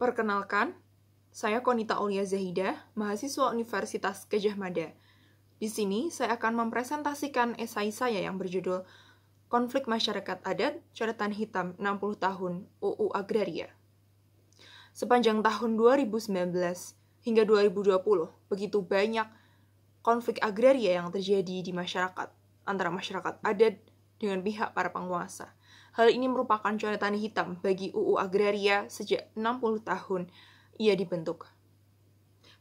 Perkenalkan, saya Konita Aulia Zahidah, mahasiswa Universitas Gadjah Mada. Di sini saya akan mempresentasikan esai saya yang berjudul Konflik Masyarakat Adat, Catatan Hitam 60 Tahun UU Agraria. Sepanjang tahun 2019 hingga 2020, begitu banyak konflik agraria yang terjadi di masyarakat, antara masyarakat adat dengan pihak para penguasa. Hal ini merupakan catatan hitam bagi UU Agraria sejak 60 tahun ia dibentuk.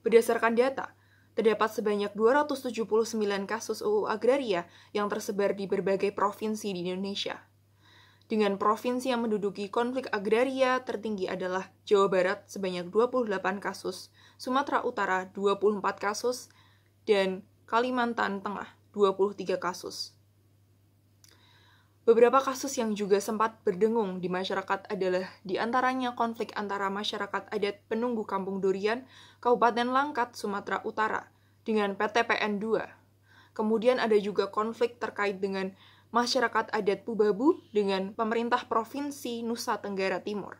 Berdasarkan data, terdapat sebanyak 279 kasus UU Agraria yang tersebar di berbagai provinsi di Indonesia. Dengan provinsi yang menduduki konflik agraria tertinggi adalah Jawa Barat sebanyak 28 kasus, Sumatera Utara 24 kasus, dan Kalimantan Tengah 23 kasus. Beberapa kasus yang juga sempat berdengung di masyarakat adalah diantaranya konflik antara masyarakat adat penunggu Kampung Durian, Kabupaten Langkat, Sumatera Utara, dengan PT PN 2. Kemudian ada juga konflik terkait dengan masyarakat adat Pubabu dengan pemerintah Provinsi Nusa Tenggara Timur.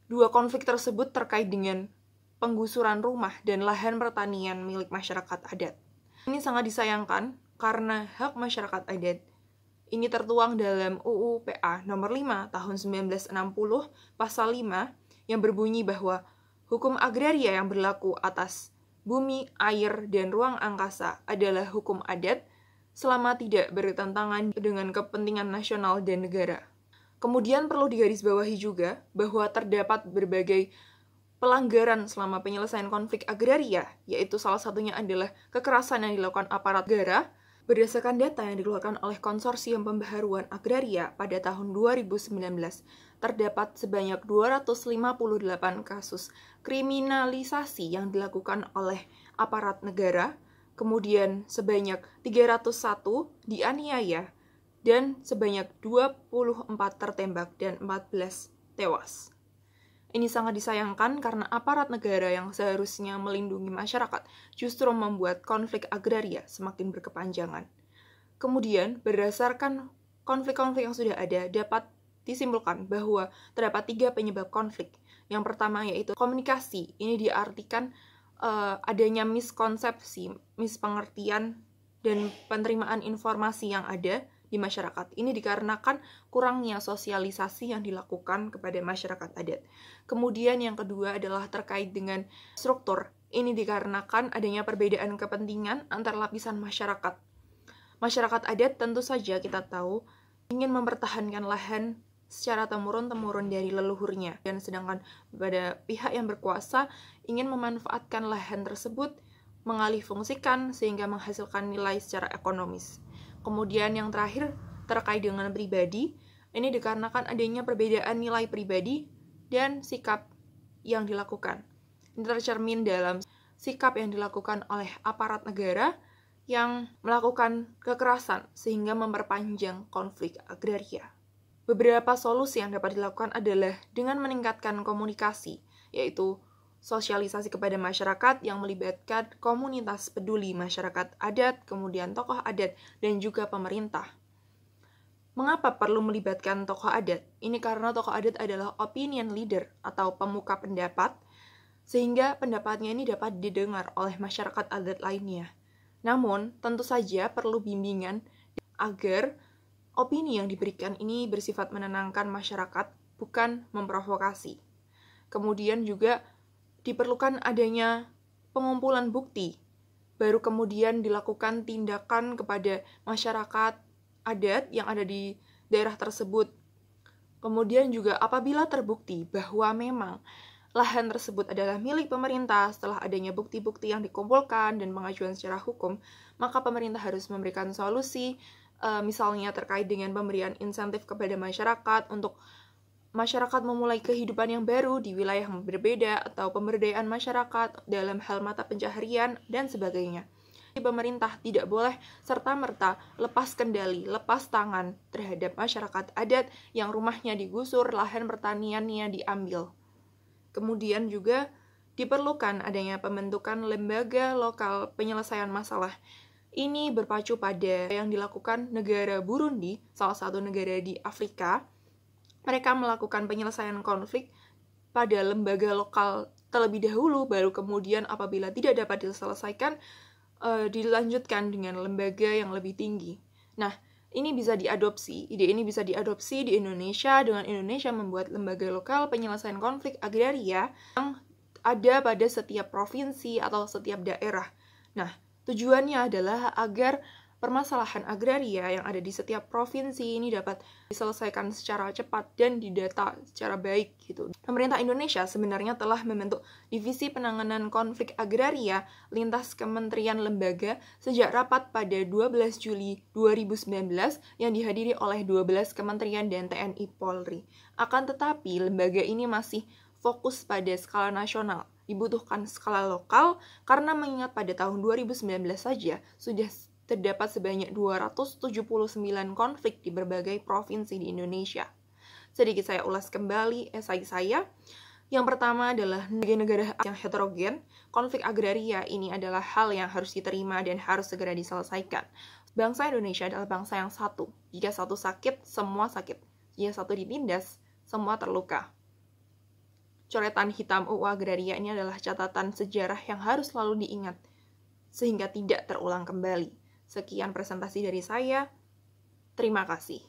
Dua konflik tersebut terkait dengan penggusuran rumah dan lahan pertanian milik masyarakat adat. Ini sangat disayangkan karena hak masyarakat adat ini tertuang dalam UU PA nomor 5 tahun 1960 pasal 5 yang berbunyi bahwa hukum agraria yang berlaku atas bumi, air, dan ruang angkasa adalah hukum adat selama tidak bertentangan dengan kepentingan nasional dan negara. Kemudian perlu digarisbawahi juga bahwa terdapat berbagai pelanggaran selama penyelesaian konflik agraria, yaitu salah satunya adalah kekerasan yang dilakukan aparat negara. Berdasarkan data yang dikeluarkan oleh Konsorsium Pembaharuan Agraria pada tahun 2019, terdapat sebanyak 258 kasus kriminalisasi yang dilakukan oleh aparat negara, kemudian sebanyak 301 dianiaya, dan sebanyak 24 tertembak dan 14 tewas. Ini sangat disayangkan karena aparat negara yang seharusnya melindungi masyarakat justru membuat konflik agraria semakin berkepanjangan. Kemudian, berdasarkan konflik-konflik yang sudah ada, dapat disimpulkan bahwa terdapat 3 penyebab konflik. Yang pertama yaitu komunikasi. Ini diartikan adanya miskonsepsi, mispengertian, dan penerimaan informasi yang ada di masyarakat. Ini dikarenakan kurangnya sosialisasi yang dilakukan kepada masyarakat adat. Kemudian yang kedua adalah terkait dengan struktur. Ini dikarenakan adanya perbedaan kepentingan antar lapisan masyarakat. Masyarakat adat tentu saja kita tahu ingin mempertahankan lahan secara temurun-temurun dari leluhurnya, dan sedangkan pada pihak yang berkuasa ingin memanfaatkan lahan tersebut, mengalihfungsikan sehingga menghasilkan nilai secara ekonomis. Kemudian yang terakhir terkait dengan pribadi, ini dikarenakan adanya perbedaan nilai pribadi dan sikap yang dilakukan. Ini tercermin dalam sikap yang dilakukan oleh aparat negara yang melakukan kekerasan sehingga memperpanjang konflik agraria. Beberapa solusi yang dapat dilakukan adalah dengan meningkatkan komunikasi, yaitu sosialisasi kepada masyarakat yang melibatkan komunitas peduli masyarakat adat, kemudian tokoh adat, dan juga pemerintah. Mengapa perlu melibatkan tokoh adat? Ini karena tokoh adat adalah opinion leader atau pemuka pendapat, sehingga pendapatnya ini dapat didengar oleh masyarakat adat lainnya. Namun, tentu saja perlu bimbingan agar opini yang diberikan ini bersifat menenangkan masyarakat, bukan memprovokasi. Kemudian juga diperlukan adanya pengumpulan bukti, baru kemudian dilakukan tindakan kepada masyarakat adat yang ada di daerah tersebut. Kemudian juga apabila terbukti bahwa memang lahan tersebut adalah milik pemerintah setelah adanya bukti-bukti yang dikumpulkan dan pengajuan secara hukum, maka pemerintah harus memberikan solusi, misalnya terkait dengan pemberian insentif kepada masyarakat untuk masyarakat memulai kehidupan yang baru di wilayah yang berbeda, atau pemberdayaan masyarakat dalam hal mata pencaharian, dan sebagainya. Pemerintah tidak boleh serta-merta lepas kendali, lepas tangan terhadap masyarakat adat yang rumahnya digusur, lahan pertaniannya diambil. Kemudian juga diperlukan adanya pembentukan lembaga lokal penyelesaian masalah. Ini berpacu pada yang dilakukan negara Burundi, salah satu negara di Afrika. Mereka melakukan penyelesaian konflik pada lembaga lokal terlebih dahulu, baru kemudian apabila tidak dapat diselesaikan, dilanjutkan dengan lembaga yang lebih tinggi. Nah, ide ini bisa diadopsi di Indonesia dengan Indonesia membuat lembaga lokal penyelesaian konflik agraria yang ada pada setiap provinsi atau setiap daerah. Nah, tujuannya adalah agar permasalahan agraria yang ada di setiap provinsi ini dapat diselesaikan secara cepat dan didata secara baik gitu. Pemerintah Indonesia sebenarnya telah membentuk Divisi Penanganan Konflik Agraria lintas kementerian lembaga sejak rapat pada 12 Juli 2019 yang dihadiri oleh 12 kementerian dan TNI Polri. Akan tetapi, lembaga ini masih fokus pada skala nasional. Dibutuhkan skala lokal karena mengingat pada tahun 2019 saja sudah terdapat sebanyak 279 konflik di berbagai provinsi di Indonesia. Sedikit saya ulas kembali esai saya. Yang pertama adalah negara-negara yang heterogen. Konflik agraria ini adalah hal yang harus diterima dan harus segera diselesaikan. Bangsa Indonesia adalah bangsa yang satu. Jika satu sakit, semua sakit. Jika satu ditindas, semua terluka. Coretan hitam UU Agraria ini adalah catatan sejarah yang harus selalu diingat, sehingga tidak terulang kembali. Sekian presentasi dari saya. Terima kasih.